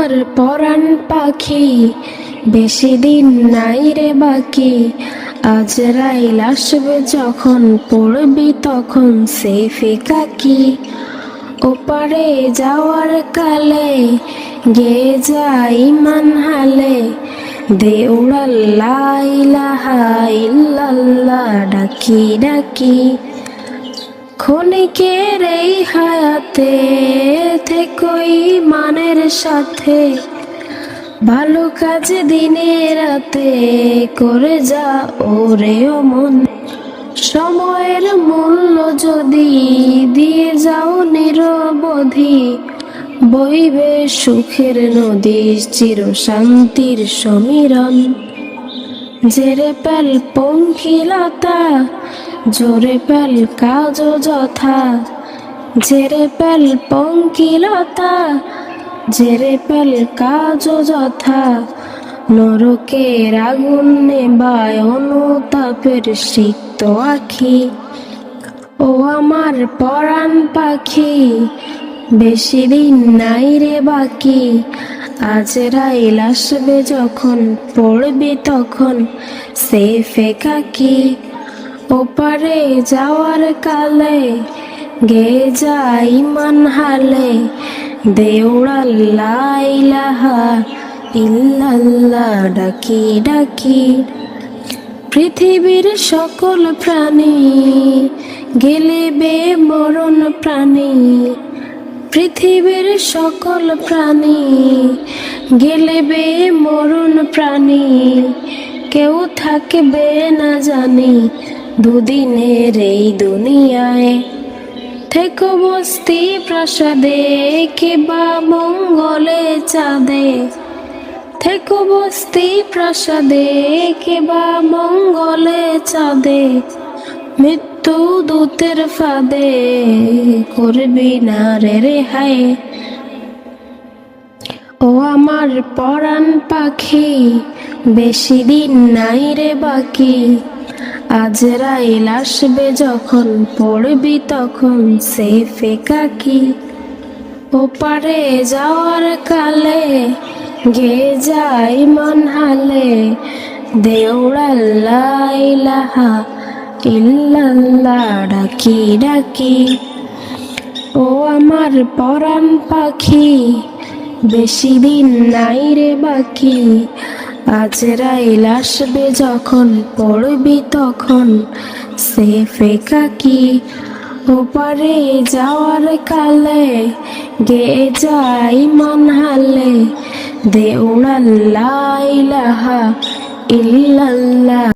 আমার পরাণ পাখি, বেশি দিন নাই রে বাকি। আজরাইল আসবে যখন, পড়বি তখন সেফে কাকি। ওপারে যাওয়ার কালে গে যাই ইমান হালে, দে উড়াল লা ইলাহা ইল্লাল্লাহ ডাকি ডাকি। ক্ষণিকের এই হায়াতে থেকোই ইমানের সাথে, ভালো কাজ দিনে রাতে করে যা ওরে ও মন। সময়ের মূল্য যদি দিয়ে যাও নিরবধি, বইবে সুখের নদী চির শান্তির সমীরণ। জেরে পেল পঙ্কিলতা, জোরে পেল কাজ যথা। জেরে পেল পঙ্কিলতা, জেরে পেল কাজ যথা। নরকের আগুন নেবায় অনুতাপের সিক্ত আখি। ও আমার পরাণ পাখি, বেশি দিন নাই রে বাকি। আজরাইল আসবে যখন, পড়বি তখন সেফে কাকি। ওপারে যাওয়ার কালে গে যা ইমান হালে, দে উড়াল লা ইলাহা ইল্লাল্লাহ ডাকি ডাকি। পৃথিবীর সকল প্রাণী গেলে বে মরণ প্রাণী। পৃথিবীর সকল প্রাণী গেলে বে মরণ প্রাণী। কেউ থাকবে না জানি দুদিনের এই দুনিয়ায়। থেকো বস্তি প্রাসাদে কিবা মঙ্গলে চাঁদে। থেকো বস্তি প্রাসাদে কিবা মঙ্গলে চাঁদে। মৃত্যু দূতের ফাঁদে করবি না রে রেহাই। ও আমার পরাণ পাখি, বেশি দিন নাই রে বাকি। আজরাইল আসবে যখন, পড়বি তখন সেফে কাকি। ওপারে যাওয়ার কালে গে যাই ইমান হালে, দে উড়াল লা ইলাহা ইল্লাল্লাহ ডাকি ডাকি। ও আমার পরাণ পাখি, বেশি দিন নাই রে বাকি। আজরাইল আসবে যখন, পড়বি তখন সেফে কাকি। ওপারে যাওয়ার কালে গে যাই ইমান হালে, দে উড়াল লা ইলাহা ইল্লাল্লাহ।